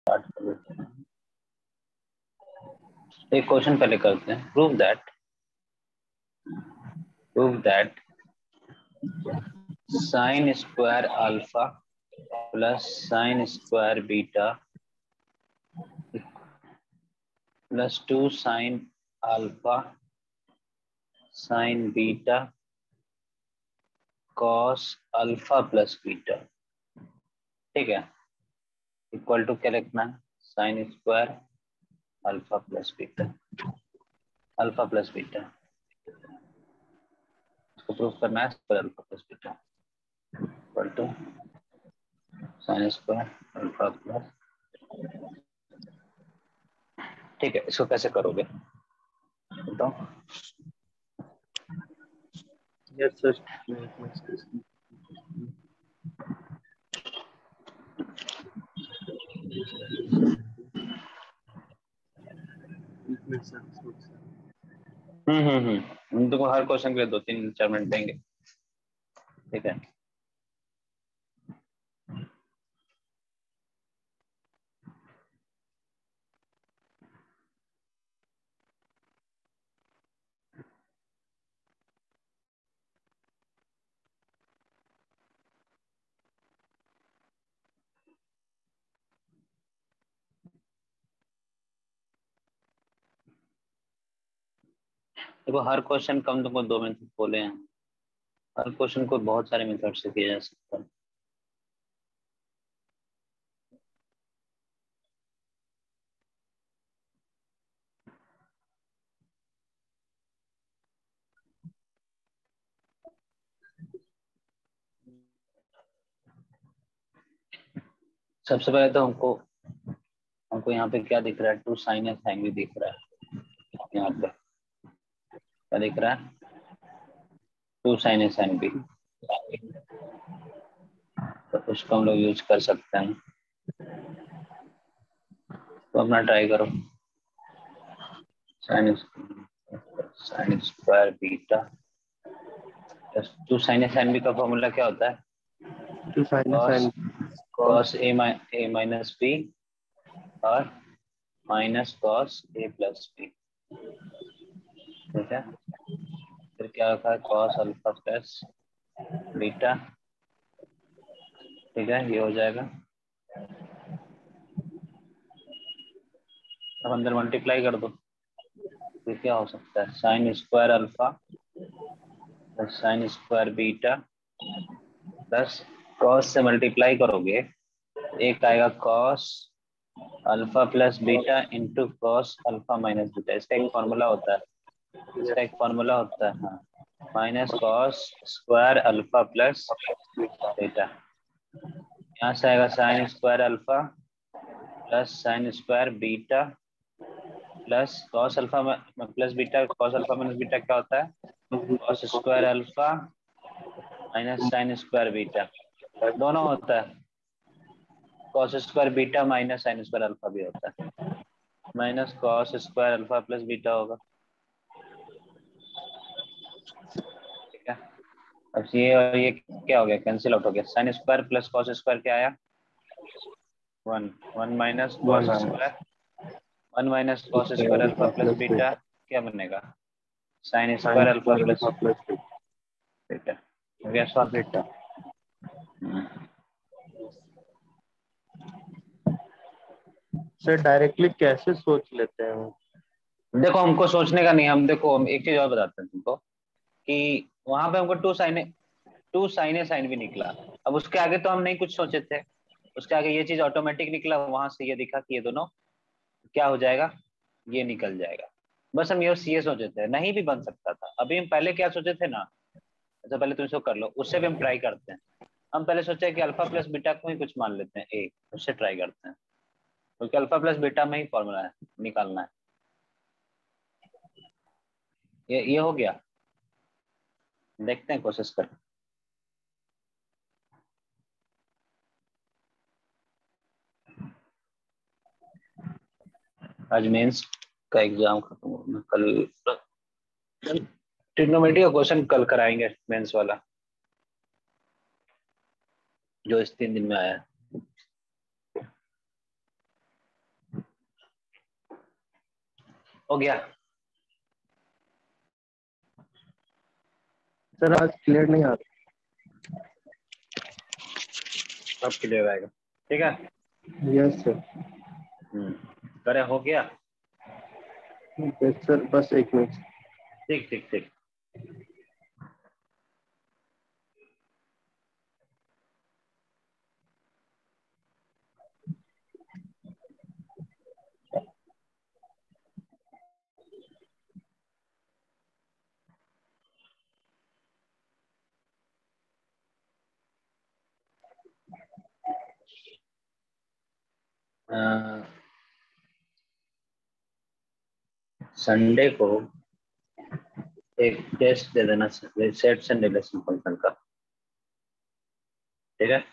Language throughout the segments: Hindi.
स्टार्ट कर देते हैं। एक क्वेश्चन पहले करते हैं। Prove that sine square alpha plus sine square beta plus 2 sine alpha sine beta cos alpha plus beta, ठीक है, इक्वल टू क्या लिखना है? Sine square alpha plus beta, alpha plus beta इसको प्रूव करना है। Square alpha plus beta equal to sine square alpha plus, ठीक है। इसको कैसे करोगे बताओ? Yes, sir. हम तुमको हर क्वेश्चन के लिए 2-3-4 मिनट देंगे, ठीक है। देखो हर क्वेश्चन कम तुमको 2 मिनट बोले हैं। हर क्वेश्चन को बहुत सारे मेथड से किया जा सकता है। सबसे पहले तो हमको यहाँ पे क्या दिख रहा है? 2 साइन है, साइन भी दिख रहा है। यहाँ पे क्या दिख रहा है? 2 साइन है, साइन भी, तो उसको हम लोग यूज कर सकते हैं। तो अपना ट्राई करो। Sine square beta plus 2 sine है, साइन बी का फॉर्मूला क्या होता है? To sin a cos sin cos A minus B और minus cos A plus B, ठीक है। फिर क्या होता है? कॉस अल्फा प्लस बीटा, ठीक है, ये हो जाएगा। अब अंदर मल्टीप्लाई कर दो, फिर क्या हो सकता है? Sine square alpha plus sine square beta plus cos से मल्टीप्लाई करोगे, एक आएगा cos alpha plus beta into cos alpha minus beta. इसका एक फॉर्मूला होता है, इसका एक फॉर्मूला होता है, हाँ, minus cos square alpha plus beta. यहाँ से आएगा sign square alpha plus sine square beta plus cos alpha plus beta. Cos alpha minus beta क्या होता है? Cos square alpha minus sine square beta, दोनों होता है। Cos square beta minus sine square alpha भी होता है। Minus cos square alpha plus beta होगा, ठीक है। अब ये और ये क्या हो गया? कैंसिल आउट हो गया। Sign square plus cos square क्या आया? 1 1 minus cos square 1 minus cos square alpha plus beta क्या बनेगा? Sine square alpha plus beta हो गया सॉल्व। beta. सर डायरेक्टली कैसे सोच लेते हैं वो? देखो हमको सोचने का नहीं, हम देखो हम एक चीज और बताते हैं तुमको कि वहां पे हमको 2 साइन साइन भी निकला। अब उसके आगे तो हम नहीं कुछ सोचे थे, उसके आगे ये चीज ऑटोमेटिक निकला। वहां से ये दिखा कि ये दोनों क्या हो जाएगा? ये निकल जाएगा। बस हम ये सोचे थे, नहीं भी बन सकता था। अभी हम पहले क्या सोचे थे ना, अच्छा पहले तुम इसको कर लो, उससे भी हम ट्राई करते हैं। हम पहले सोचे कि अल्फा प्लस बीटा को ही कुछ मान लेते हैं ए, उससे ट्राई करते हैं, क्योंकि अल्फा प्लस बीटा में ही फॉर्मूला है, निकालना है। ये हो गया। देखते हैं कोशिश कर। आज मेंस का एग्जाम खत्म होना, कल ट्रिग्नोमेट्री का क्वेश्चन कल कराएंगे, मेंस वाला जो इस 3 दिन में आया है। हो गया सर आज क्लियर नहीं आ रहा। सब क्लियर आएगा, ठीक है। Yes sir. करे हो गया, यस सर, बस एक मिनट। ठीक ठीक ठीक। संडे को एक टेस्ट दे देना सेट्स एंड रिलेशन फंक्शन का, ठीक है।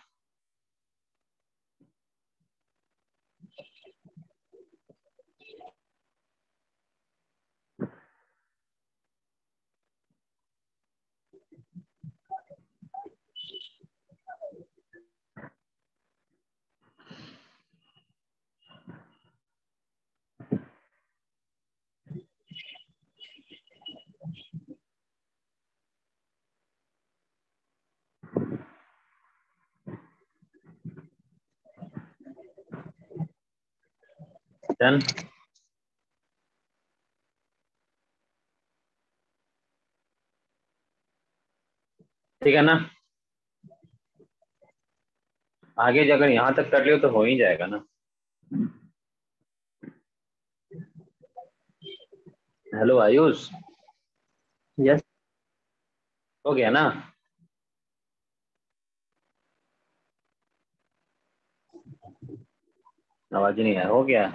डन। ठीक है ना, आगे अगर यहाँ तक कर लियो तो हो ही जाएगा ना। Hello Ayush, yes. हो गया ना। आवाज नहीं आया, हो गया।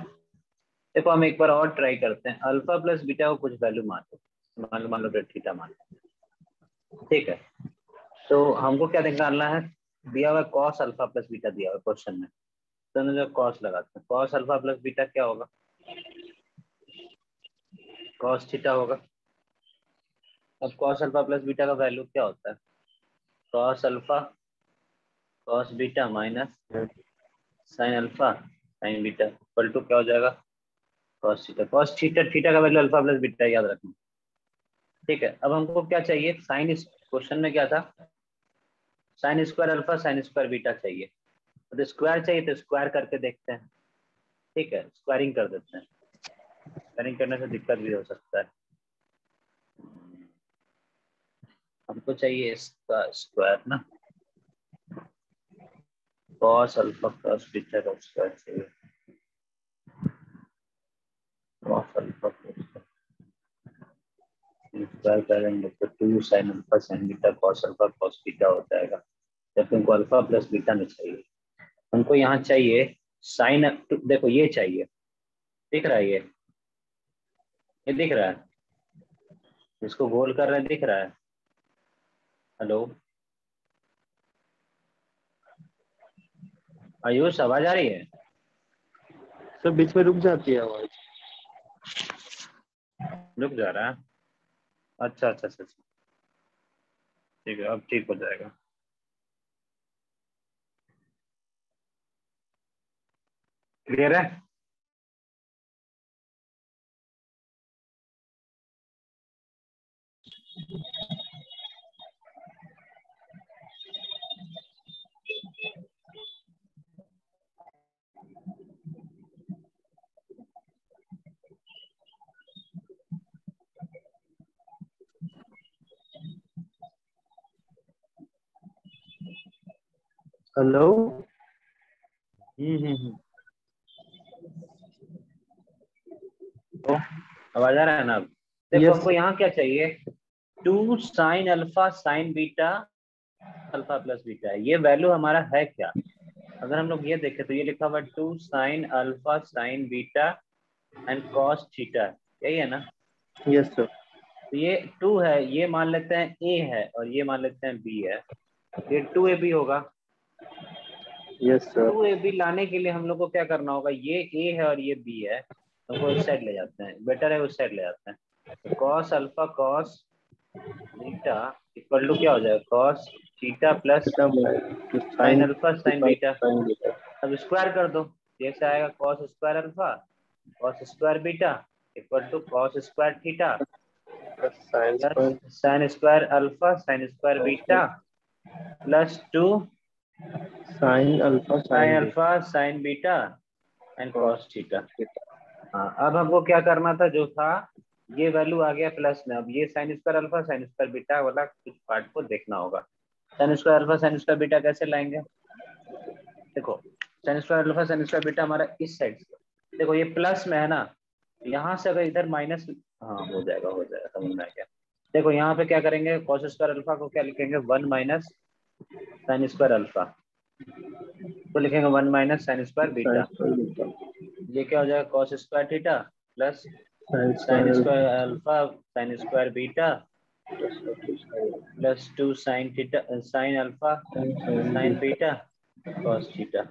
देखो हम एक बार और ट्राई करते हैं, अल्फा प्लस बीटा को कुछ वैल्यू मान लो, मान लो थीटा मान लो, ठीक है। तो हमको क्या निकालना है, दिया हुआ कॉस अल्फा प्लस बीटा दिया हुआ क्वेश्चन में, तो हम जो कॉस लगाते हैं, कॉस अल्फा प्लस बीटा क्या होगा, कॉस थीटा होगा। अब कॉस अल्फा प्लस बीटा का वैल्यू क्या होता है, cos alpha cos beta minus sine alpha sine beta equal to क्या हो जाएगा, cos theta. Cos theta, theta का वैल्यू अल्फा प्लस बीटा याद रखना, ठीक है। अब हमको क्या चाहिए, साइन, इस क्वेश्चन में क्या था, sign square alpha sine square beta चाहिए। तो स्क्वायर चाहिए तो स्क्वायर करके देखते हैं, ठीक है, स्क्वायरिंग कर देते हैं। स्क्वायरिंग करने से दिक्कत भी हो सकता है। हमको चाहिए इसका स्क्वायर ना, कॉस अल्फा प्लस बीटा का स्क्वायर चाहिए, कॉस अल्फा प्लस स्क्वायर करेंगे तो 2 sine alpha sine beta cos alpha cos beta हो जाएगा। जब हमको अल्फा प्लस बीटा में चाहिए, हमको यहाँ चाहिए साइन, देखो ये चाहिए, दिख रहा है ये दिख रहा है, इसको गोल कर रहे हैं, दिख रहा है। हेलो आयुष, आवाज आ रही है। सर बीच में रुक जाती है आवाज। रुक जा रहा है, अच्छा अच्छा अच्छा अच्छा। ठीक है, अब ठीक हो जाएगा। क्लियर है। हेलो। हम्म। तो आवाज आ रहा है ना अब। देखो यस। हमको यहाँ क्या चाहिए, 2 sine alpha sine beta alpha plus beta है, ये वैल्यू हमारा है क्या। अगर हम लोग ये देखें तो ये लिखा हुआ 2 sine alpha sine beta and cos theta, यही है ना। Yes sir. तो ये 2 है, ये मान लेते हैं ए है और ये मान लेते हैं बी है, ये 2ab होगा। Yes sir. 2ab लाने के लिए हम लोग को क्या करना होगा, ये ए है और ये बी है, हमको इस साइड ले जाते हैं, बेटर है उस साइड ले जाते हैं। तो cos alpha cos beta equal to क्या हो जाएगा, cos theta plus sine sine alpha sine beta. Sine beta. अब स्क्वायर कर दो, जैसे आएगा cos square alpha cos square beta equal to cos square theta sine square plus sine square alpha sine square beta plus 2 sine alpha sine sine alpha sine beta and beta cos theta. हाँ, अब हमको क्या करना था, जो था ये वैल्यू आ गया प्लस में, अब ये sign square alpha sine square beta वाला कुछ पार्ट को देखना होगा। Sign square alpha sine square beta कैसे लाएंगे, देखो sign square alpha sine square beta हमारा इस साइड से, देखो ये प्लस में है ना, यहाँ से अगर इधर माइनस, हाँ हो जाएगा समझ में आ गया। देखो यहाँ पे क्या करेंगे, कॉस स्क्वायर अल्फा को क्या लिखेंगे, 1 माइनस साइन स्क्वायर अल्फा, तो लिखेंगे 1 माइनस साइन स्क्वायर बीटा। ये क्या हो जाएगा, cos square theta plus sine square alpha sine square beta plus 2 sine theta sine alpha sine beta cos theta.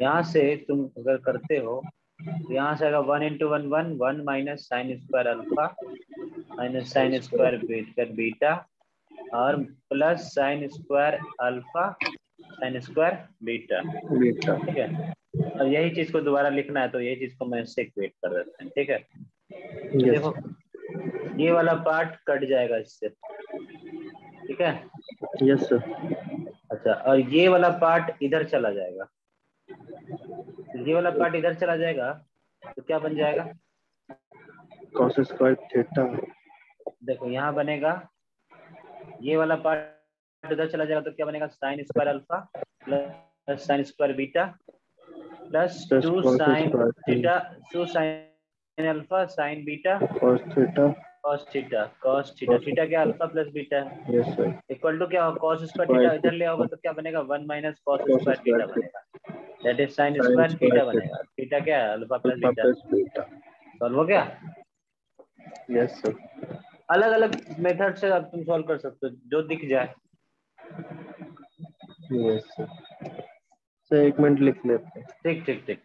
यहाँ से तुम अगर करते हो तो यहाँ से आएगा 1 into 1 1 1 minus sine square alpha minus sine square beta और plus sine square alpha sine square beta, ठीक है। अब यही चीज को दोबारा लिखना है तो यही चीज को मैं इससे इक्वेट कर देते हैं, ठीक है। तो देखो ये वाला पार्ट कट जाएगा इससे, ठीक है। Yes sir. अच्छा, और ये वाला पार्ट इधर चला जाएगा, ये वाला पार्ट इधर चला जाएगा तो क्या बन जाएगा, कॉस स्क्वायर थीटा। देखो यहाँ बनेगा ये वाला पार्ट इधर चला जाएगा तो क्या बनेगा, sine square alpha plus sine square beta plus 2 cos sine square theta 2 sine alpha sine beta cos theta. Cos theta theta क्या अल्फा प्लस बीटा है, यस सर। इक्वल टू क्या, कॉस स्क्वायर थीटा इधर ले आओगे तो क्या बनेगा, 1 minus cos cos square square theta theta बनेगा, that is sine sine square square theta theta बनेगा। थीटा क्या है, alpha plus alpha beta. Plus beta. Solve हो गया। Yes sir. अलग अलग मेथड से अब तुम सॉल्व कर सकते हो जो दिख जाए। Yes sir. सर 1 मिनट लिख लेते हैं। ठीक ठीक ठीक।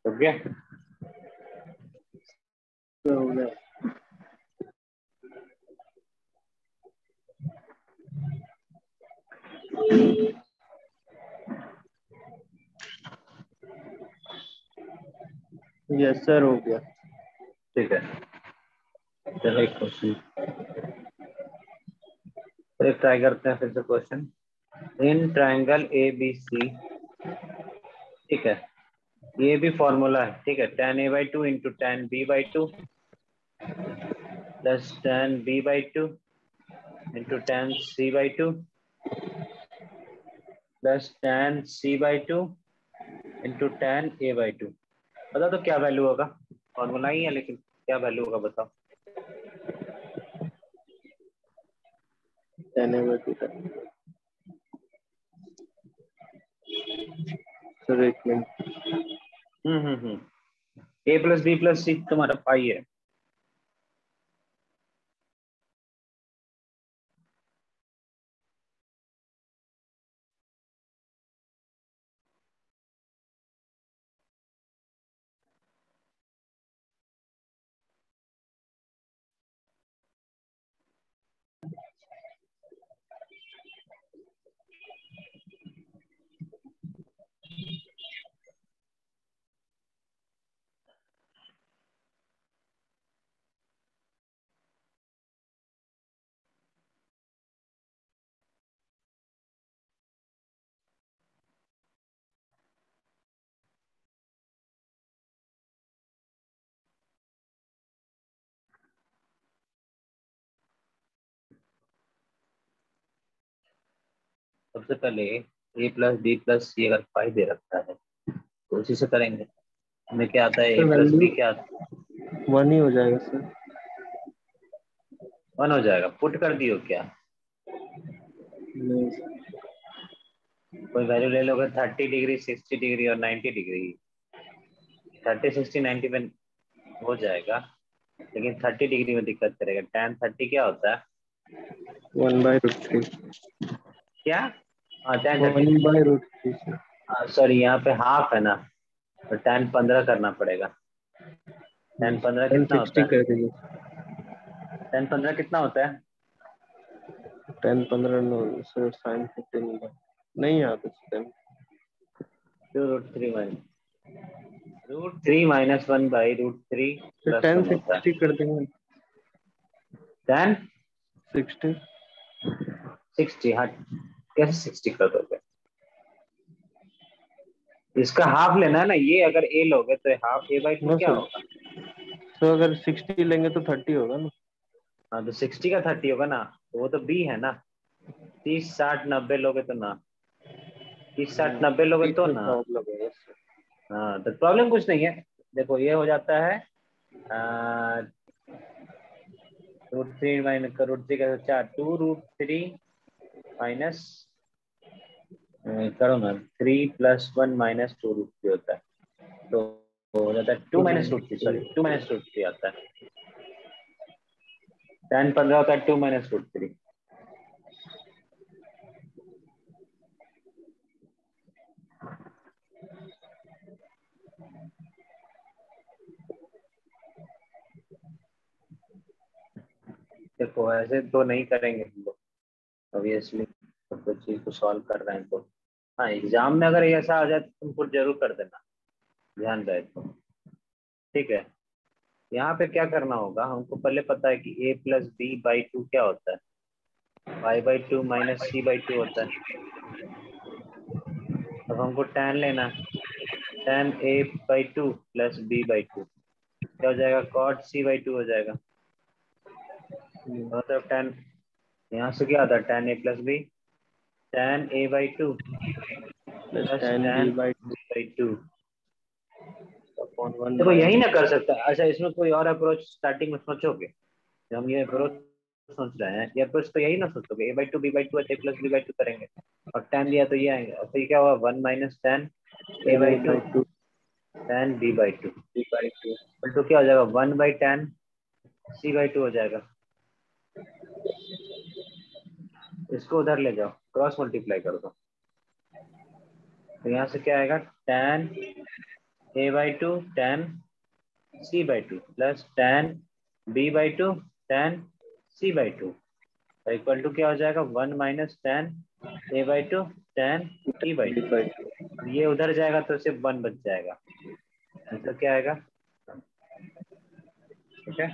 हो गया। हो गया। यस सर हो गया। ठीक है, चलो एक क्वेश्चन एक ट्राई करते हैं फिर से question. In triangle A B C, ठीक है, ये भी फॉर्मूला है, ठीक है, tan a by 2 into tan b by 2 plus tan b by 2 into tan c by 2 plus tan c by 2 into tan a by 2। बता तो क्या वैल्यू होगा, फॉर्मूला ही है लेकिन क्या वैल्यू होगा बताओ। Sir 1 minute. A plus B plus C तुम्हारा पाई है। सबसे पहले A plus B plus C अगर फाइव दे रखा है तो उसी से करेंगे। हमें क्या आता है, ए सर प्लस वैल्यू बी क्या आता है? 1 ही हो जाएगा सर। 1 हो जाएगा। पुट कर दियो क्या? नहीं सर। कोई वैल्यू ले लोगे, 30 डिग्री, 60 डिग्री और 90 डिग्री। 30, 60, 90 में हो जाएगा, लेकिन 30 डिग्री में दिक्कत करेगा। tan 30 क्या होता है? 1/√3। क्या? हाँ tan 30, 1/√3 सर। सॉरी यहाँ पे हाफ है ना, तो tan 15 करना पड़ेगा। tan 15 10 कितना होता 60 है? कर दीजिए। tan 15 कितना होता है? 10 15 नो सर, साइन 15 नहीं आता सर। 2√3 √3 -1/√3 फिर प्लस 10 वन होता 60 है। कर देंगे। tan 60। 60, हाँ कैसे 60 कर दोगे? इसका हाफ लेना है ना, ये अगर a लोगे तो हाफ a/2 नो क्या सर, होगा? तो अगर 60 लेंगे तो 30 होगा ना। हाँ तो 60 का 30 होगा ना, तो वो तो b है ना। 30 60 90 लोगे तो ना, 30 60 90 लोगे बीच तो में ना। प्रॉब्लम है बस। हाँ तो प्रॉब्लम कुछ नहीं है। देखो ये हो जाता है √3 माइनस √3 का 4, 2√3 माइनस करो ना, 3 + 1 - 2√3 होता है। तो हो जाता है 2 - √3, सॉरी 2 - √3 आता है। tan 15 होता है 2 - √3। देखो ऐसे तो नहीं करेंगे हम लोग ऑब्वियसली, तो चीज को सॉल्व कर रहे हैं तो। हाँ एग्जाम में अगर ऐसा आ जाए तो तुम पुट जरूर कर देना, ध्यान रहे तो। ठीक है, यहाँ पे क्या करना होगा, हमको पहले पता है कि a+b/2 क्या होता है, y/2 - c/2 होता है। अब हमको tan लेना, tan a/2 + b/2 क्या हो जाएगा, cot c/2 हो जाएगा। मतलब tan, यहाँ से क्या आता है, tan a+b, tan a/2 plus plus 10 tan b/2 b/2। Upon 1 देखो यही ना - कर सकता। अच्छा इसमें कोई और अप्रोच स्टार्टिंग में सोचोगे? जो हम ये अप्रोच सोच रहे हैं, ये अप्रोच तो यही ना सोचोगे, a/2 b/2 a+b/2 करेंगे और tan दिया तो ये आएंगे, और तो ये क्या होगा, 1 - tan 10 a/2 a/2 tan b/2, b/2। तो क्या हो जाएगा, 1/tan c/2 हो जाएगा। इसको उधर ले जाओ, क्रॉस मल्टीप्लाई कर दो, तो यहाँ से क्या आएगा, tan a/2 tan c/2 plus tan b/2 tan c/2 equal to क्या हो जाएगा, 1 - tan a/2 tan e/2। b/2। ये उधर जाएगा तो सिर्फ 1 बच जाएगा, आंसर क्या आएगा? ठीक है,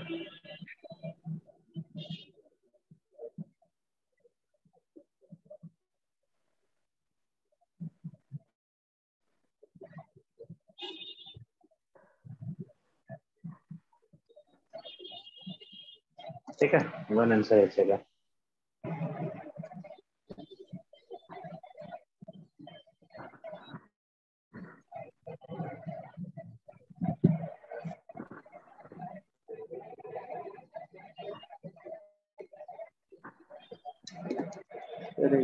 ठीक है, 1 आंसर बचेगा। अरे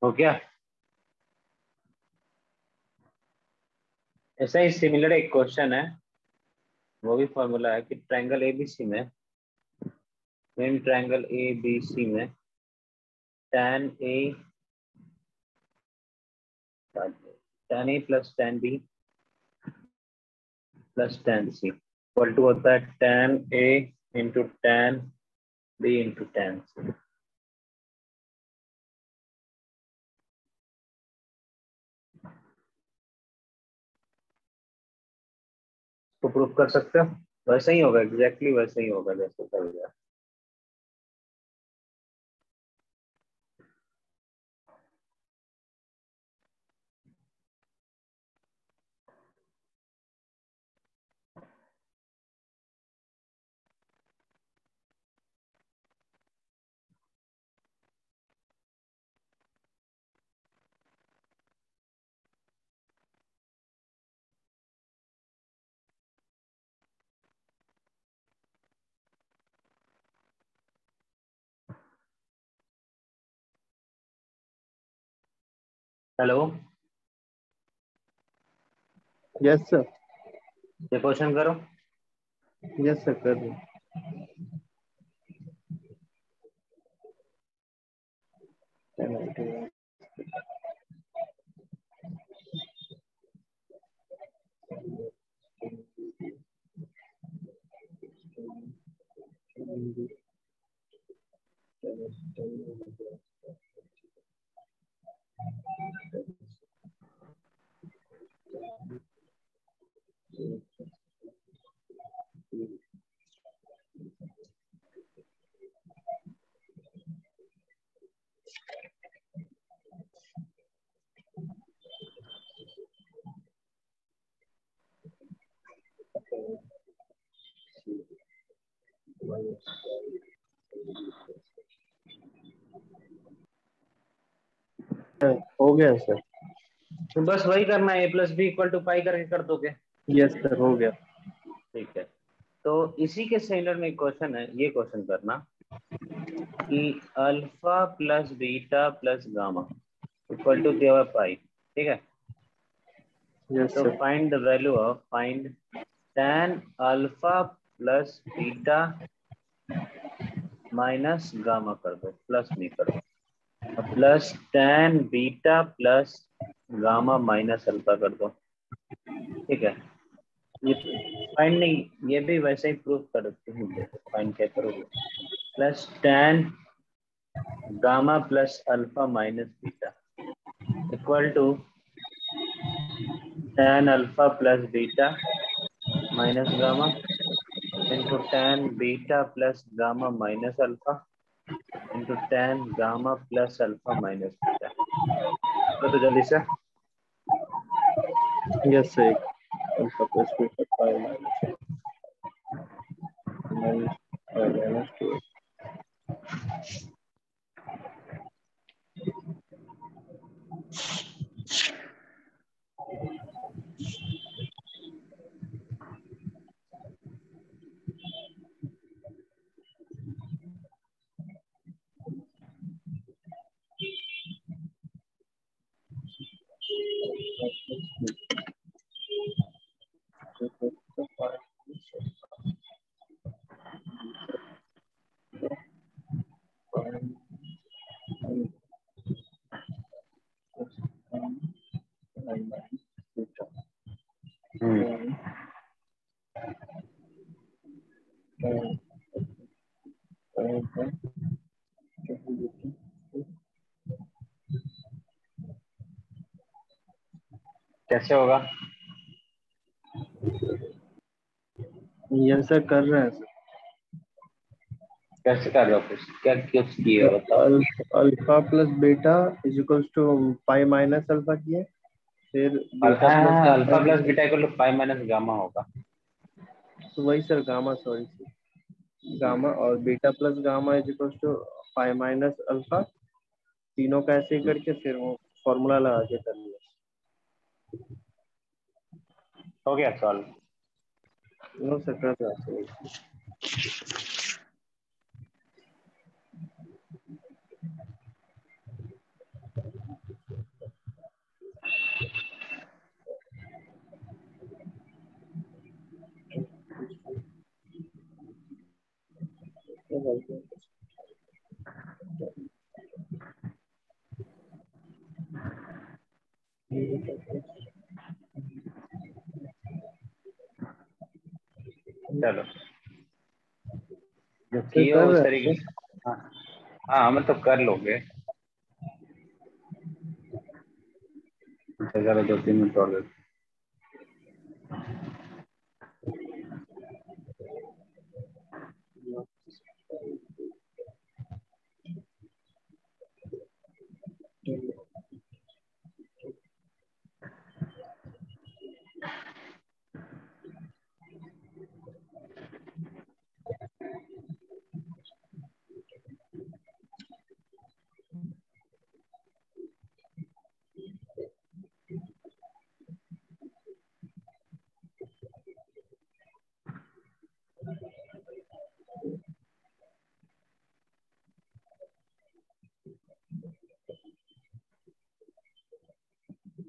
हो गया। ऐसा ही सिमिलर एक क्वेश्चन है, वो भी फॉर्मूला है कि ट्रायंगल एबीसी में, मेन ट्रायंगल एबीसी में tan a tan a plus tan b plus tan c equal to होता है tan A into tan B into tan C। तो प्रूफ कर सकते हो, वैसे ही होगा, एग्जैक्टली वैसे ही होगा जैसे कर गया। Hello, yes sir. ये क्वेश्चन करो। यस सर कर रहे हैं। हो गया सर। तो बस वही करना है, a plus B equal to pi करके कर दोगे। यस सर हो गया। ठीक है, तो इसी के स्टैंडर्ड में क्वेश्चन है, ये क्वेश्चन करना कि alpha plus beta plus gamma equal to दिया हुआ पाई। ठीक है, यस तो sir. Find the value of find tan alpha plus beta minus gamma कर दो, प्लस नहीं कर दो, plus tan beta plus gamma minus alpha कर दो। ठीक है, ये फाइंड नहीं, ये भी वैसे ही प्रूफ करते हैं, देखो फाइंड क्या करोगे, plus tan gamma plus alpha minus beta equal to tan alpha plus beta minus gamma into tan beta plus gamma minus alpha into tan gamma plus alpha minus beta. तो जल्दी से yes sir. Alpha plus beta pi minus minus 2। कैसे होगा? यस सर कर रहे हैं सर। कैसे कर रहे हो, कुछ क्या कुछ किए हो बताओ। Alpha plus beta is equals to pi minus alpha किए, फिर beta plus gamma alpha is plus equal, beta equal to pi minus gamma होगा। तो वही sir gamma, sorry sir, gamma और beta plus gamma is equals to pi minus alpha, तीनों का ऐसे ही करके फिर वो फॉर्मूला लगा के कर लिया। हो गया सॉल्व। नो सर कर रहा है। चलो जो तो किए कर उस रहे तरीके हैं। से। हाँ हाँ मतलब कर लोगे। चलो 2-3 मिनट और लेते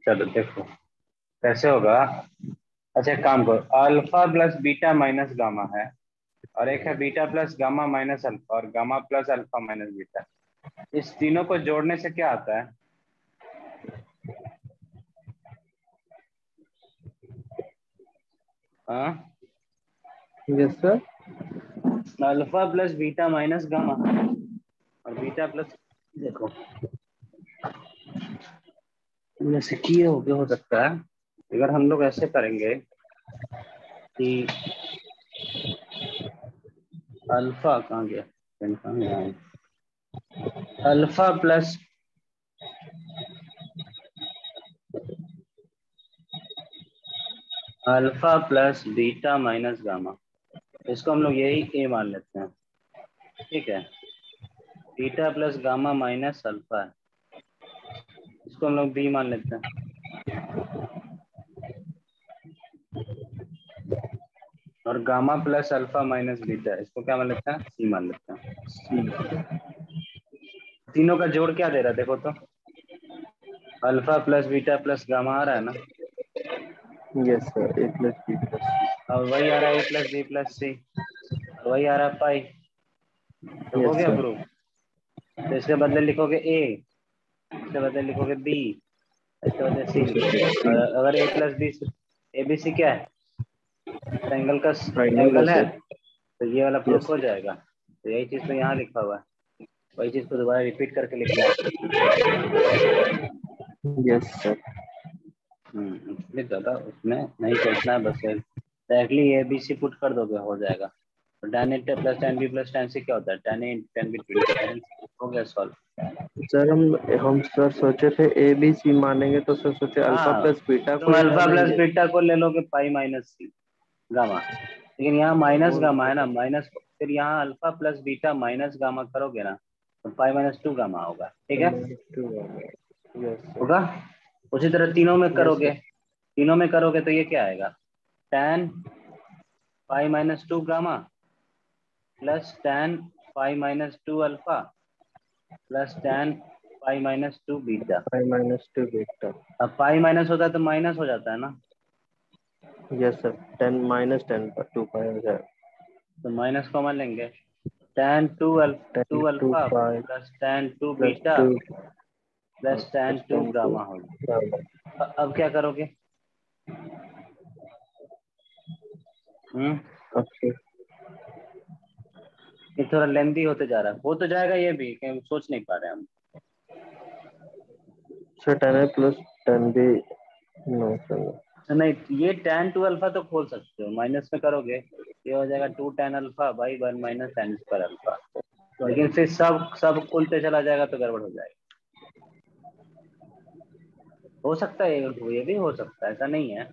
चलो देखो कैसे होगा। अच्छा एक काम करो, alpha plus beta minus gamma है और एक है beta plus gamma minus alpha और gamma plus alpha minus beta. इस तीनों को जोड़ने से क्या आता है? हाँ yes sir. Alpha plus beta minus gamma और बीटा प्लस, देखो इनमें से किए हो सकता है अगर हम लोग ऐसे करेंगे कि अल्फा कहाँ गया, पेन कहाँ गया है? Alpha plus alpha plus beta minus gamma, इसको हम लोग यही ए मान लेते हैं। ठीक है, beta plus gamma minus alpha है, इसको हम लोग बी मान लेते हैं। और gamma plus alpha minus beta, इसको क्या मान लेते हैं? सी मान लेते हैं। तीनों का जोड़ क्या दे रहा है देखो तो, alpha plus beta plus gamma आ रहा है ना, yes sir, A plus B plus और वही आ रहा है A plus B plus C, और वही आ रहा है पाई। तो सी। हो यस गया सर। प्रूफ। तो इसके बदले लिखोगे ए, इसके बदले लिखोगे बी, इसके बदले सी लिखोगे। और अगर A plus B, A B C क्या है? ट्रायंगल का ट्राइंगल है एंगल है, सर। तो ये वाला प्रूफ यस हो जाएगा। तो यही चीज तो यहाँ लिखा हुआ है, वही चीज को दोबारा रिपीट करके लिखना है। Yes sir. इसलिए ज्यादा उसमें नहीं सोचना है, बस directly A B C put कर दोगे हो जाएगा। तो tan A plus tan B plus tan C क्या होता है? tan A tan B tan, हो गया सॉल्व। सर हम सर सोचे थे ए बी सी मानेंगे, तो सर सोचे अल्फा हाँ प्लस बीटा को तुम ही अल्फा प्लस मानेंगे। बीटा को ले लोगे पाई माइनस सी गामा, लेकिन यहाँ माइनस वो गामा है ना, माइनस, फिर यहाँ alpha plus beta minus gamma करोगे ना तो पाई माइनस 2 गामा होगा। ठीक है, यस सर। होगा। उसी तरह तीनों में यस करोगे, सर। तीनों में करोगे तो ये क्या आएगा? tan pi minus 2 gamma plus tan pi minus 2 alpha plus tan pi minus 2 beta. Five minus two beta. अब पाई माइनस होता है तो माइनस हो जाता है ना, यस सर, 10 माइनस 10 पर 2 पाई हो जाएगा। तो माइनस कॉमन लेंगे, tan 2 10 to alpha pi plus tan 2 plus beta 2 plus tan plus 2 10 to. Gamma होगा। अब क्या करोगे? हम्म, ओके ये थोड़ा लेंदी होते जा रहा है, हो तो जाएगा ये भी, कहीं सोच नहीं पा रहे हम। Sir, 10 a plus 10 b. No sir. नहीं ये tan 2 अल्फा तो खोल सकते हो, माइनस में करोगे ये हो जाएगा 2 tan alpha by 1 minus tan square alpha, लेकिन फिर सब सब खुलते चला जाएगा तो गड़बड़ हो जाएगा। हो सकता है ये भी हो सकता है, ऐसा नहीं है।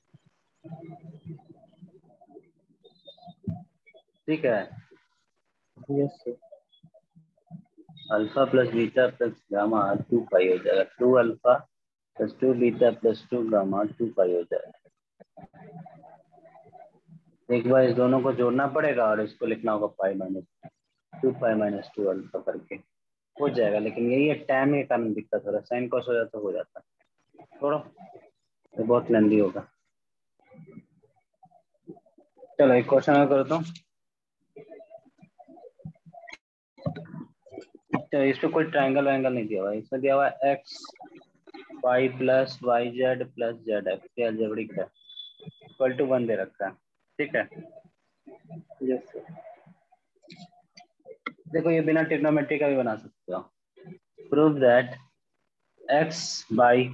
ठीक है, yes sir. Alpha plus beta plus gamma 2 पाई हो जाएगा, 2 alpha plus 2 beta plus 2 gamma 2 पाई हो जाएगा। एक बार इस दोनों को जोड़ना पड़ेगा और इसको लिखना होगा pi minus 2 pi minus 2 alpha करके हो जाएगा। लेकिन यही है tan के कारण दिक्कत हो रहा है, साइन कॉस हो जाता हो जाता है। छोड़ो, ये बहुत लेंदी होगा। चलो एक क्वेश्चन मैं करता हूँ। तो इस पे कोई ट्रायंगल वायंगल नहीं दिया हुआ है, इसमें दिया हुआ है x y plus y z plus z x, ये अलजेब्रिक है, इक्वल टू 1 दे रखा है। ठीक है, यस सर। देखो ये बिना ट्रिग्नोमेट्री का भी बना सकते हो। Prove that x by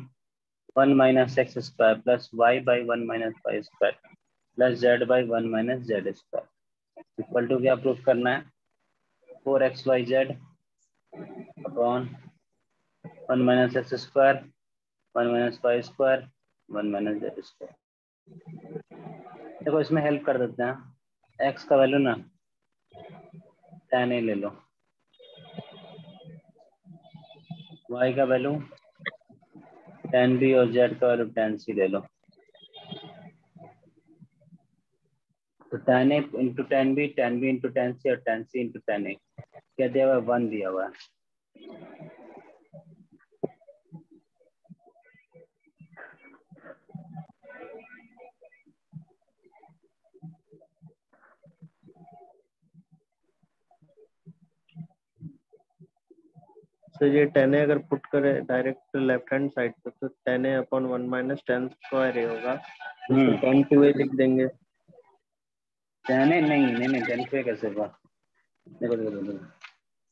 1 minus x square plus y by 1 minus y square plus z by 1 minus z square equal to क्या प्रूव करना है? 4xyz upon 1 minus x square 1 minus y square 1 minus z square. देखो इसमें हेल्प कर देते हैं। x का वैल्यू ना tan a ले लो, y का वैल्यू tan b और z का वैल्यू tan c ले लो। तो tan a into tan b into tan c और tan c into tan a क्या दिया हुआ है? 1 दिया हुआ है। सर ये 10a अगर पुट करे डायरेक्ट लेफ्ट हैंड साइड पे तो 10a upon 1 minus 10 square a होगा, इसको 10 2a लिख देंगे। tan a नहीं tan a कैसे हुआ? देखो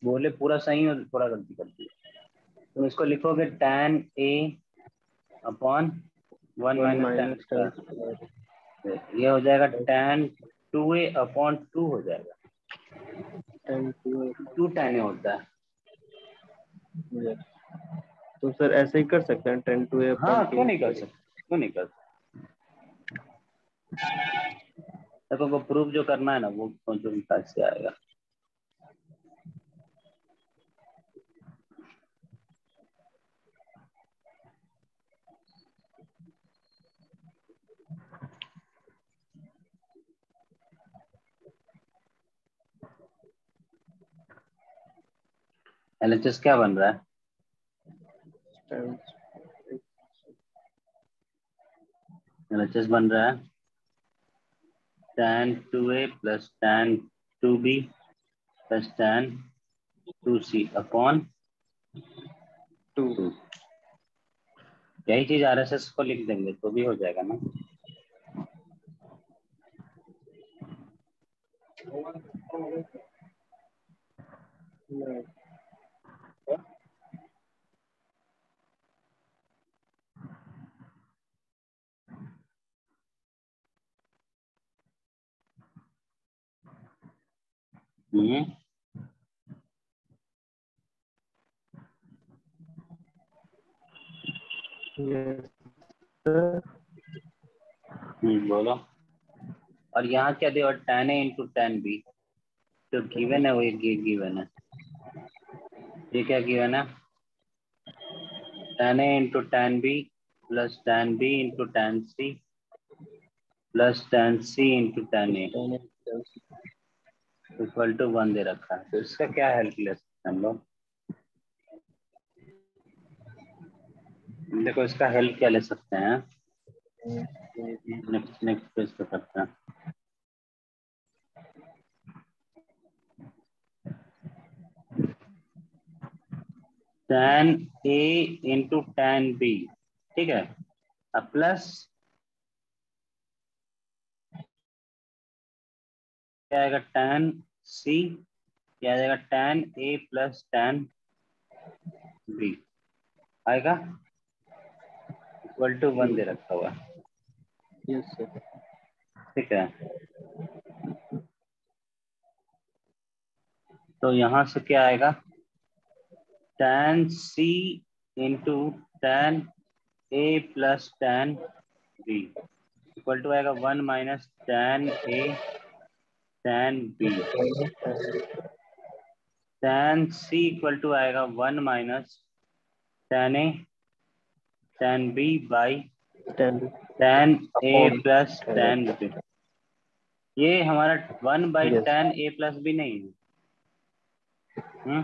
बोले पूरा सही और थोड़ा गलती कर दी। तुम इसको लिखोगे tan a upon 1 1 minus tan minus 10 square, square ये हो जाएगा tan 2a अपॉन 2 हो जाएगा। 10 2a। 2 tan a होता है। यस, तो सर ऐसे ही कर सकते हैं 10 2a अपॉन हाँ 2। क्यों नहीं कर सकते, क्यों नहीं कर सकते। देखो वो प्रूफ जो करना है ना वो जो से आएगा। एलएचएस क्या बन रहा है? एलएचएस बन रहा है tan 2a plus tan 2b plus tan 2c upon 2। 2। यही चीज आरएसएस को लिख देंगे तो भी हो जाएगा ना। हम्म बोलो। और यहाँ क्या दिया? tan a into tan b जो गिवन है वो गिवन है। ये क्या गिवन है? tan a into tan b plus tan b into tan c plus tan c into tan a equal to 1 दे रखा है। तो इसका क्या हेल्प ले सकते हैं हम लोग? देखो इसका हेल्प क्या ले सकते हैं? नेक्स्ट पेज पे करते हैं। tan a into tan b, ठीक है, अब प्लस क्या आएगा? tan c क्या आ जाएगा? tan a plus tan b आएगा इक्वल टू 1 दे रखा हुआ है। Yes sir. ठीक है, तो यहाँ से क्या आएगा? tan c into tan a plus tan b equal to आएगा 1 minus tan a tan b। tan c equal to आएगा 1 minus tan a tan b by 10 tan a upon plus tan b। ये हमारा 1 by yes tan a plus b नहीं है।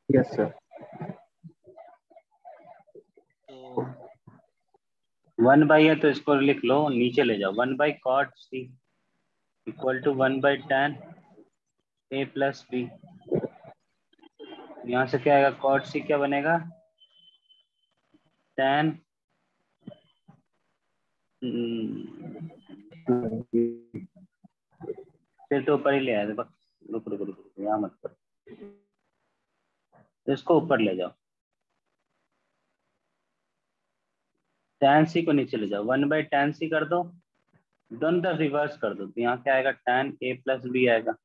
Yes sir. तो 1 बाई है तो इसको लिख लो, नीचे ले जाओ। 1 by cot c equal to 1 by tan a plus b। यहाँ से क्या आएगा? कॉट सी क्या बनेगा? tan तो ऊपर ही ले आए थे, बस रुक रुक रुक रुक, यहाँ मत कर, तो इसको ऊपर ले जाओ, tan c को नीचे ले जाओ, 1/tan c कर दो, दोनों तरफ रिवर्स कर दो, तो यहाँ क्या आएगा, tan a प्लस बी आएगा,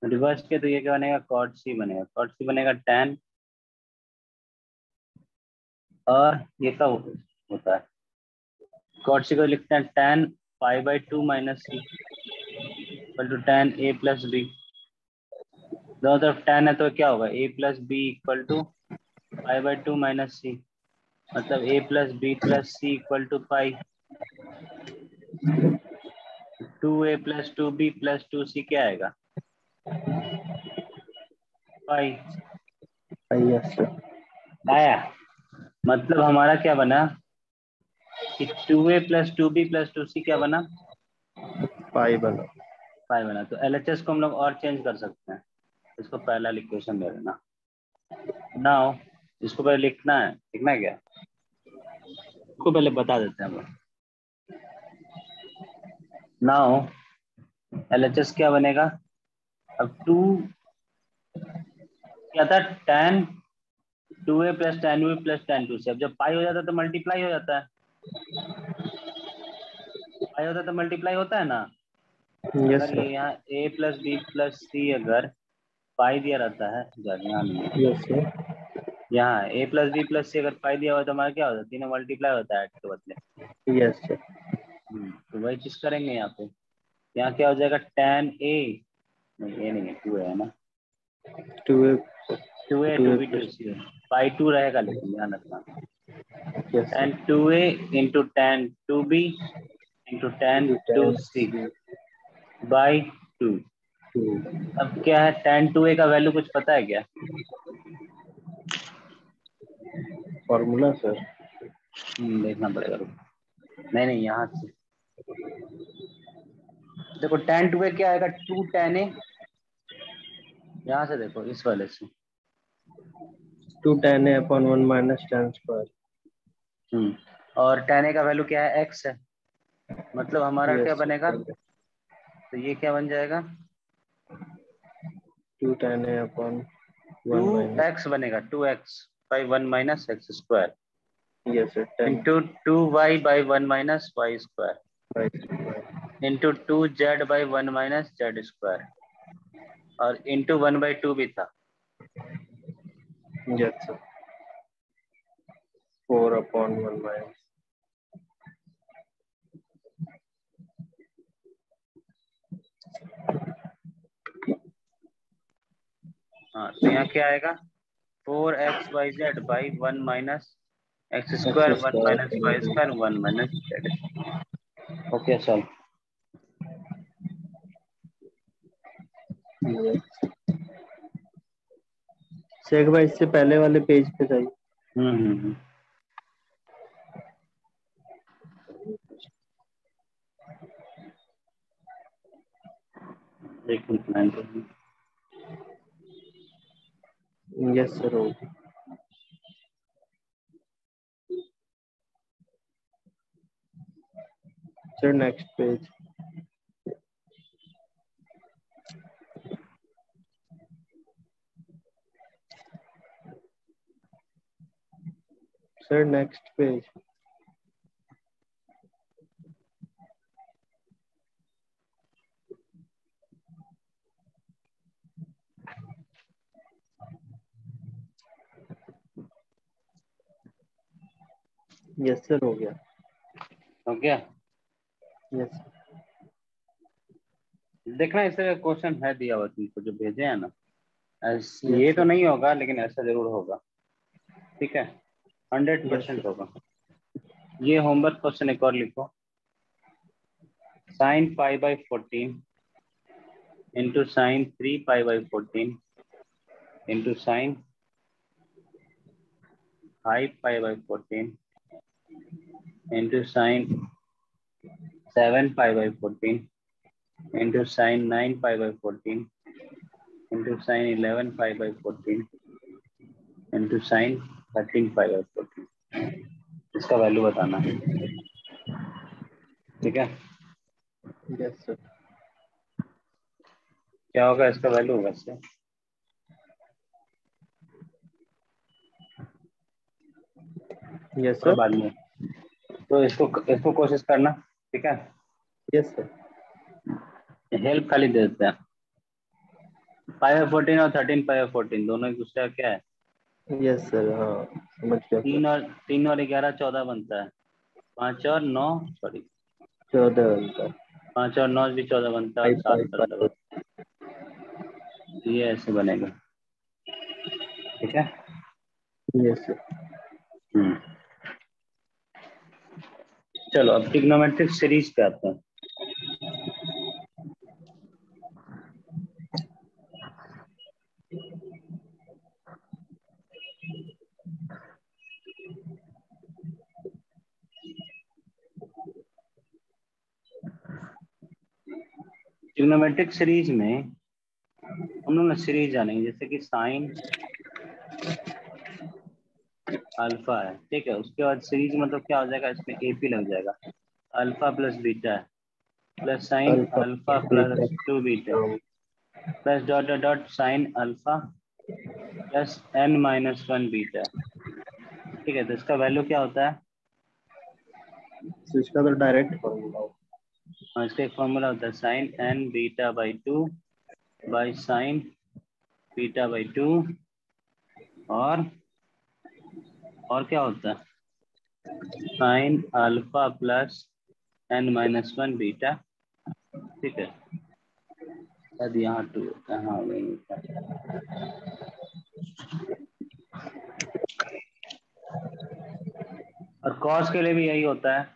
रिवर्स किया तो ये क्या बनेगा, cot c बनेगा, cot c बनेगा tan, और ये क्या होता है, cot c को लिखते हैं tan π/2 minus c equal to tan a plus B, दोनों तरफ tan है तो क्या होगा, a plus B equal to π/2 minus c, मतलब a plus B plus c equal to pi, 2a plus 2b plus 2c क्या आएगा, पाई। Yes sir. आया, मतलब हमारा क्या बना कि 2a plus 2b plus 2c क्या बना, पाई बना। पाई बना। तो LHS को हम लोग और चेंज कर सकते हैं, इसको पहला इक्वेशन ले लेना, नाउ इसको पहले लिखना है, लिखना है क्या, इसको पहले बता देते हैं हम लोग। नाउ LHS क्या बनेगा, अब 2 क्या था, tan 2a plus tan b plus tan 2c, अब जब पाई हो जाता है तो मल्टीप्लाई हो जाता है, पाई होता है तो मल्टीप्लाई होता है ना, यस अगर ये सर। यहाँ a plus B plus C अगर पाई दिया रहता है, यहाँ नहीं है, यस सर। यहाँ a plus B plus C अगर पाई दिया हुआ तो हमारा क्या होता है, तीनों मल्टीप्लाई होता है ऐड के बदले। Yes sir. तो वही चीज करेंगे यहाँ पे, यहाँ क्या हो जाएगा, tan a, नहीं a नहीं है, 2a है ना, 2a 2a 2a 2b plus. 2c पाई 2 रहेगा, लेकिन ध्यान रखना, yes tan sir. 2a into tan 2b into tan 2c by 2। अब क्या है, tan 2a का वैल्यू कुछ पता है क्या, फॉर्मूला सर। देखना पड़ेगा, रुको, नहीं नहीं यहाँ से देखो, tan 2a क्या आएगा, 2 tan a, यहाँ से देखो इस वाले से, 2 tan a upon 1 minus tan square. और tan a का वैल्यू क्या है, x है, मतलब हमारा क्या यस बनेगा, सर। तो ये क्या बन जाएगा, 2 tan a upon 1 minus. 2x बनेगा, 2x by 1 minus x square yes sir. 10 into 2y by 1 minus y square by square. Into 2z by 1 minus z square, और इंटू 1/2 भी था, यस सर। 4 upon 1 minus. हाँ तो यहाँ क्या आएगा, 4xyz by 1 minus x square x 1 minus y square. Square 1 minus z. Okay sir. Sheikh भाई इससे पहले वाले पेज पे जाइए। हम्म। एक मिनट, यस सर हो गया। Sir next page. Sir next page. Yes sir हो गया। हो गया, यस। देखना इससे क्वेश्चन है दिया हुआ तुमको जो भेजे हैं ना, ये यस तो सर। नहीं होगा लेकिन ऐसा जरूर होगा, ठीक है, यस 100% सर। होगा। ये होमवर्क क्वेश्चन एक और लिखो, sin pi by 14 into sine 3 pi by 14 into sine 5 pi by 14 into sine 7 pi by 14 into sine 9 pi by 14 into sine 11 pi by 14 into sine 13 pi by 14, इसका वैल्यू बताना है, ठीक है। Yes sir. क्या होगा इसका वैल्यू वैसे? यस कोई सर। बात नहीं, तो इसको इसको कोशिश करना, ठीक है। Yes sir. हेल्प खाली दे देते हैं। 5/14 और 13/14 दोनों एक दूसरे का क्या है? यस सर, हाँ समझ गया सर। 3 और 11 14 बनता है। 5 और 9, सॉरी, 14 बनता है। 5 और 9 भी 14 बनता है, और 5 7 5 14 बनता 5। है। ये ऐसे बनेगा, ठीक है। Yes sir. हम्म। चलो अब ट्रिग्नोमेट्रिक सीरीज पे आते हैं। ट्रिग्नोमेट्रिक सीरीज में हम लोग ना सीरीज जानेंगे, जैसे कि साइन अल्फा है, ठीक है। उसके बाद सीरीज मतलब क्या हो जाएगा, इसमें एपी लग जाएगा। Alpha plus beta plus sine alpha alpha beta. Plus 2 beta plus dot dot dot sign alpha plus n-1 beta, ठीक है। तो इसका वैल्यू क्या होता है? इसका तो डायरेक्ट फॉर्मूला। और इसका एक फॉर्मूला होता है sine n beta by 2 by sine beta by 2, और क्या होता है? Sign alpha plus n-1 beta, ठीक है। शायद यहाँ 2 होता है, हाँ वही होता है। और कॉस के लिए भी यही होता है,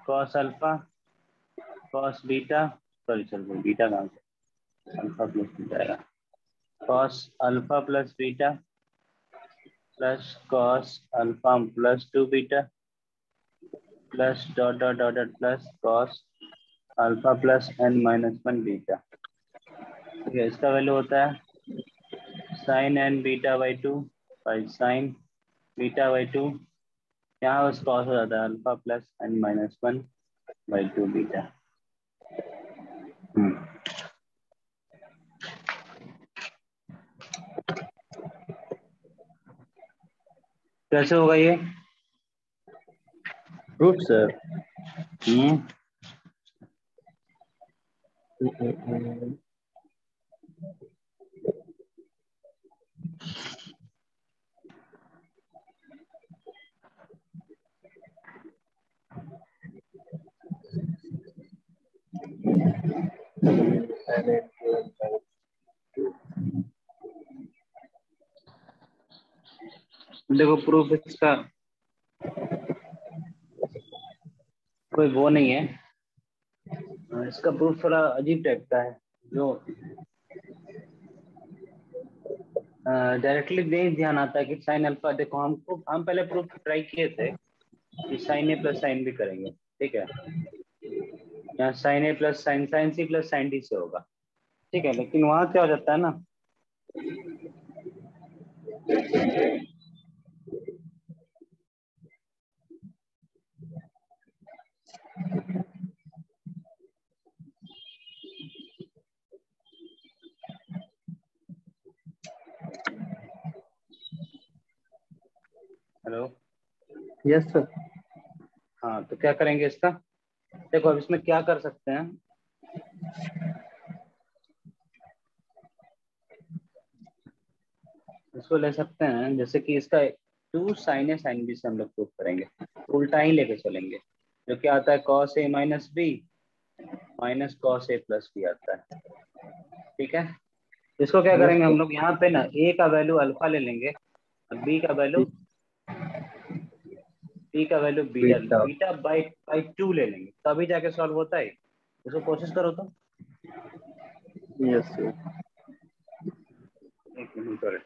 cos alpha cos beta, sorry चलो बीटा कहाँ से, अल्फा प्लस बीटा आएगा। Cos alpha plus beta plus cos alpha plus 2 beta plus dot dot dot dot plus cos alpha plus n-1 beta, ठीक है। इसका वैल्यू होता है sine n beta by 2 by sine beta by 2, यहाँ बस कॉस हो जाता है alpha plus n-1 by 2 beta. कैसे होगा ये? Proof sir. हम्म। देखो प्रूफ इसका कोई वो नहीं है, इसका प्रूफ थोड़ा अजीब टाइप का है, जो डायरेक्टली नहीं ध्यान आता है कि साइन अल्फा, देखो हम पहले प्रूफ ट्राई किए थे कि sine A plus sine B करेंगे, ठीक है। यहाँ sine A plus sine C plus sine D से होगा, ठीक है। लेकिन वहां क्या हो जाता है ना, हेलो, यस सर। हाँ तो क्या करेंगे इसका, देखो अब इसमें क्या कर सकते हैं, इसको ले सकते हैं जैसे कि इसका 2 साइन ए साइन बी से हम लोग प्रूफ करेंगे, तो उल्टा ही लेके चलेंगे। जो क्या आता है cos A minus B minus cos A plus B आता है, ठीक है। इसको क्या यस करेंगे हम सर। लोग, यहाँ पे ना ए का वैल्यू अल्फा ले लेंगे और बी का value beta beta. Beta by by 2 ले लेंगे, तभी जाके सॉल्व होता है। इसको कोशिश करो तो। Yes sir. एक मिनट और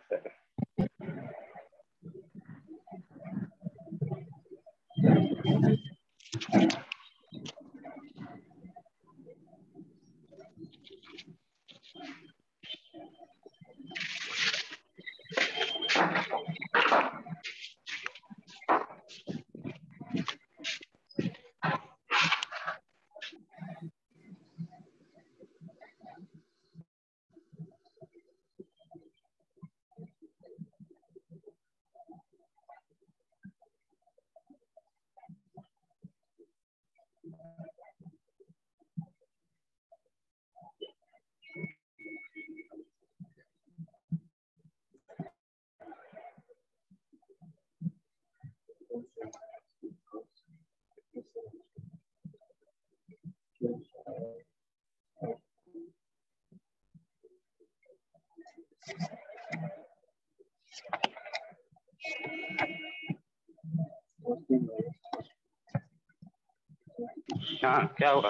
हाँ क्या होगा,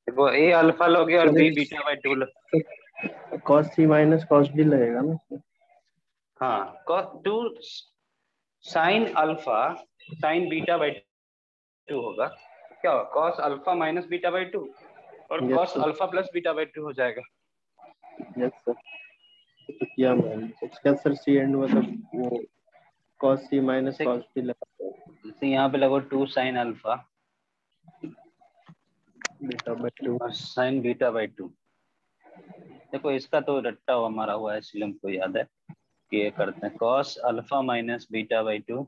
देखो ए अल्फा लोगे और B beta by two. Cos C minus cos D लगेगा ना। हाँ cos two sine alpha sine beta by two होगा, क्या होगा cos alpha minus beta by two, और yes cos sir. Alpha plus beta by two हो जाएगा। यस सर, तो किया मैंने। उसका सर सी एंड मतलब वो कॉस सी माइनस जैसे कॉस डी लगा जैसे यहाँ पे लगो two sine alpha beta by two. और साइन बीटा बाई टू। देखो इसका तो रट्टा हुआ मारा हुआ है, इसलिए हमको याद है कि ये करते हैं cos alpha minus beta by two,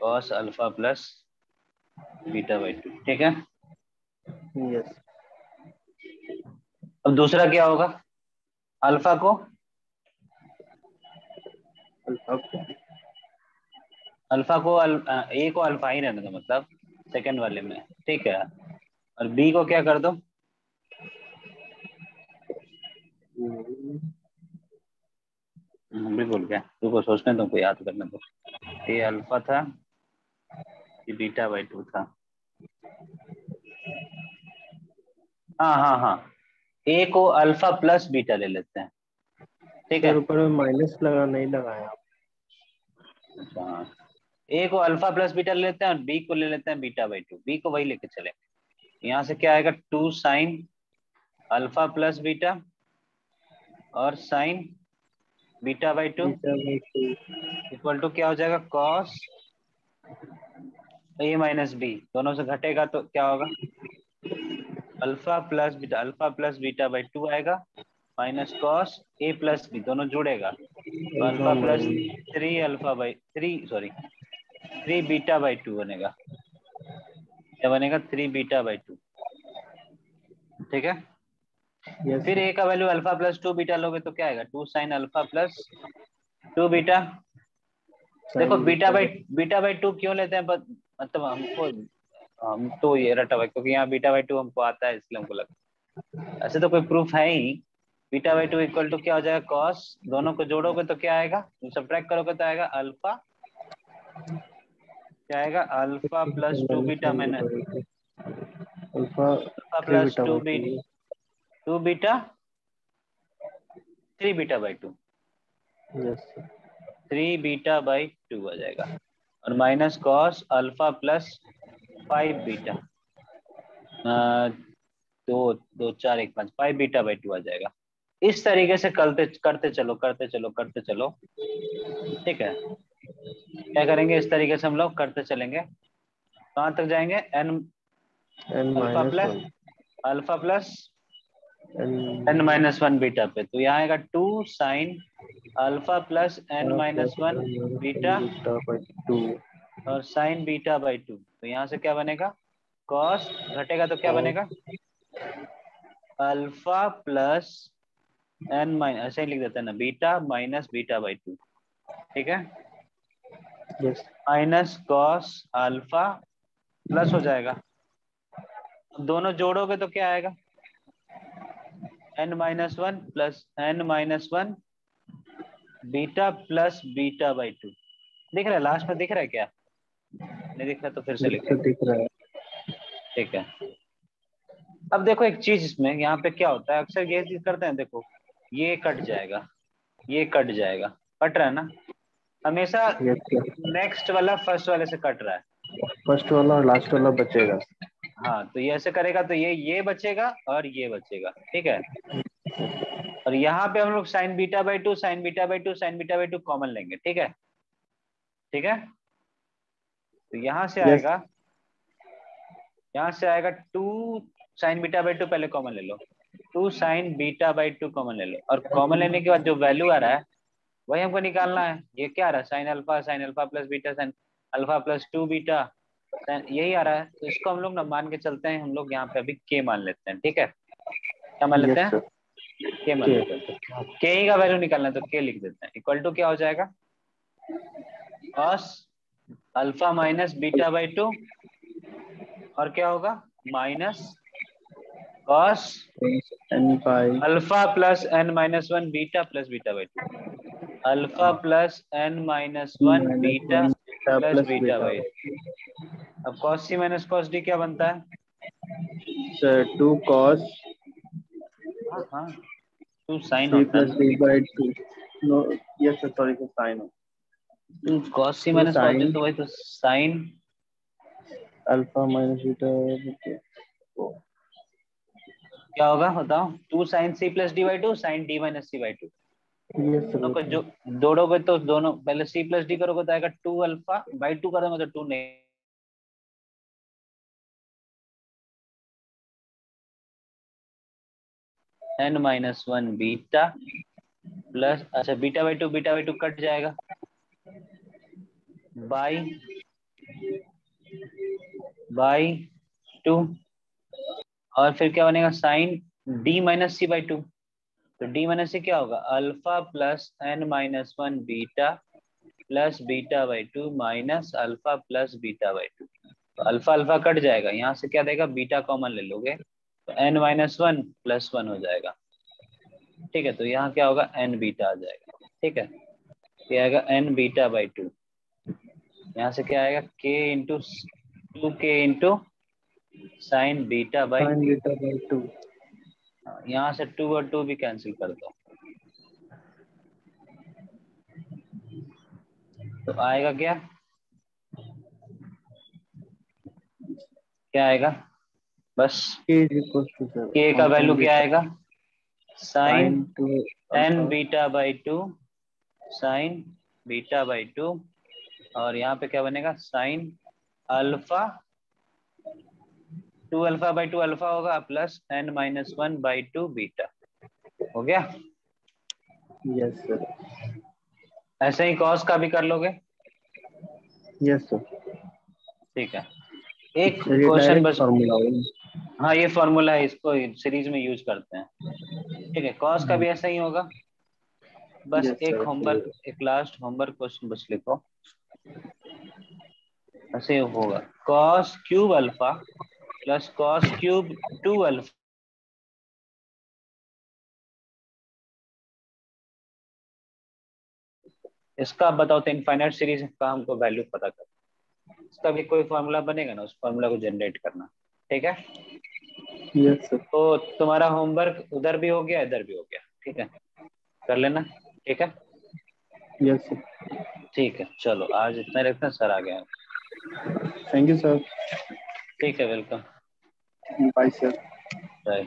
cos alpha plus beta by two, ठीक है। यस। अब दूसरा क्या होगा, अल्फा को ए को अल्फा ही रहने दो, मतलब सेकंड वाले में, ठीक है। और बी को क्या कर दो, बिल्कुल क्या, तुमको सोचने तुमको याद करने दो। ए अल्फा था, ये बीटा बाई टू था। हाँ हाँ हाँ, ए को अल्फा प्लस बीटा ले लेते हैं, ठीक है। सर ऊपर में माइनस लगा नहीं लगाया आप। अच्छा हाँ, ए को अल्फा प्लस बीटा ले लेते हैं और बी को ले लेते हैं बीटा बाई टू, बी को वही लेके चले। यहाँ से क्या आएगा, two sine alpha plus beta और sine beta by two beta by two. Equal to क्या हो जाएगा, कॉस ए माइनस बी, दोनों से घटेगा तो क्या होगा, alpha plus beta by to आएगा, minus cos A plus B, दोनों जुड़ेगा तो alpha alpha plus minus. Three alpha by three, sorry three beta by to बनेगा। क्या बनेगा, थ्री बीटा बाई टू, ठीक है। यस फिर ए का value alpha plus two beta लोगे तो क्या आएगा, two sine alpha plus two beta. देखो sine beta by. Beta by two क्यों लेते हैं, मतलब हमको, हम तो ये रटा हुआ है, क्योंकि यहाँ बीटा बाई टू हमको आता है इसलिए हमको लगता है, ऐसे तो कोई प्रूफ है ही। Beta by two equal to क्या हो जाएगा, कॉस, दोनों को जोड़ोगे तो क्या आएगा, सब्ट्रैक्ट करोगे तो आएगा अल्फा, क्या आएगा alpha plus two beta minus alpha alpha three plus beta two by B two. Two beta three beta by two, yes. Three beta by two आ जाएगा, और minus cos alpha plus five beta, दो दो चार एक पाँच, फाइव बीटा बाई टू आ जाएगा। इस तरीके से करते करते चलो करते चलो करते चलो, ठीक है। क्या करेंगे, इस तरीके से हम लोग करते चलेंगे, कहाँ तक जाएंगे, n n alpha minus plus one. Alpha plus n n minus one beta पे, तो यहाँ आएगा two sine alpha plus n plus minus one beta beta by two. और साइन बीटा बाई टू, तो यहाँ से क्या बनेगा, कॉस घटेगा तो क्या और बनेगा, अल्फा प्लस एन माइनस, ऐसे ही लिख देते हैं ना, beta minus beta by two, ठीक है, yes. Minus cos alpha plus हो जाएगा, अब दोनों जोड़ोगे तो क्या आएगा, n minus one plus n minus one beta plus beta by two. दिख रहा है, लास्ट में दिख रहा है क्या, नहीं दिख रहा तो फिर से लिखो, दिख रहा है। ठीक है। अब देखो एक चीज, इसमें यहाँ पे क्या होता है, अक्सर ये चीज करते हैं, देखो ये कट जाएगा, ये कट जाएगा, कट रहा है ना हमेशा, यस। नेक्स्ट वाला फर्स्ट वाले से कट रहा है। फर्स्ट वाला और लास्ट वाला बचेगा। हाँ तो ये ऐसे करेगा तो ये बचेगा और ये बचेगा, ठीक है। और यहाँ पे हम लोग sign beta by two sine beta by two sine beta by two common लेंगे, ठीक है, ठीक है। तो यस। यहाँ से आएगा two sine beta by two, पहले कॉमन ले लो, two sine beta by two common ले लो, और कॉमन लेने के बाद जो वैल्यू आ रहा है वही हमको निकालना है। ये क्या आ रहा है, sign alpha plus beta sine alpha plus two beta, यही आ रहा है, तो इसको हम लोग ना मान के चलते हैं, हम लोग यहाँ पे अभी के मान लेते हैं, ठीक है, क्या मान लेते यस हैं, सर। के मान लेते हैं, तो के ही का वैल्यू निकालना है तो के लिख देते हैं, इक्वल टू क्या हो जाएगा, cos alpha minus beta by two, और क्या होगा, minus cos n pi alpha plus n minus one beta plus beta by two, alpha plus n minus one minus beta one beta plus plus beta beta. By, अब कॉस सी माइनस कॉस डी क्या बनता है, सर 2 cos हाँ हाँ, 2 साइन c होता है plus ना। d by 2. No, yes sir, sorry sir, sin. 2 cos c 2 minus का sin ऑब्जेक्ट तो वही तो साइन। alpha minus beta. क्या होगा बताओ, 2 sine c plus d by two, sine d minus c by two. Yes sir, दोनों को okay. जो जोड़ोगे तो दोनों, पहले c प्लस डी करोगे तो आएगा 2 अल्फा, बाई 2 करोगे तो 2 नहीं। n माइनस 1 बीटा प्लस, अच्छा beta by two, beta by two cut जाएगा, बाई 2, और फिर क्या बनेगा, sine d minus c by two. तो d माइनस सी क्या होगा, alpha plus n minus 1 beta plus beta by two minus alpha plus beta by two. तो अल्फा अल्फा कट जाएगा, यहाँ से क्या देगा, बीटा कॉमन ले लोगे तो n माइनस 1 प्लस 1 हो जाएगा। ठीक है, तो यहाँ क्या होगा, n बीटा आ जाएगा। ठीक है, ये आएगा n बीटा बाई टू। यहाँ से क्या आएगा, k into 2k into sine beta by, Sin beta by 2. यहाँ से 2 और 2 भी कैंसिल कर दो, तो आएगा क्या, क्या आएगा, बस K is equals to sir k का वैल्यू function क्या beta आएगा, sine sin 2 n alpha beta by two, sine beta by two, और यहाँ पे क्या बनेगा, sine alpha, 2 alpha by two alpha होगा plus n minus 1 by two beta. हो गया। yes sir, ऐसे ही कॉस का भी कर लोगे। yes sir. ठीक है, एक सर ये क्वेश्चन डायरेक्ट बस। फॉर्मूला होगा। हाँ ये फॉर्मूला है, इसको सीरीज में यूज करते हैं। ठीक है, कॉस का भी ऐसा ही होगा। बस यस एक सर, होमवर्क, एक लास्ट होमवर्क क्वेश्चन बस लिखो, ऐसे होगा, cos cube alpha plus cos cube 2 alpha, इसका आप बताओ तो इनफाइनाइट सीरीज का हमको वैल्यू पता कर, इसका भी कोई फॉर्मूला बनेगा ना, उस फॉर्मूला को जनरेट करना। ठीक है, यस सर, तो तुम्हारा होमवर्क उधर भी हो गया, इधर भी हो गया। ठीक है, कर लेना। ठीक है, यस सर, ठीक है, चलो आज इतना रखते हैं, सर आ गया। थैंक यू सर, ठीक है, वेलकम। Bye sir. बाय।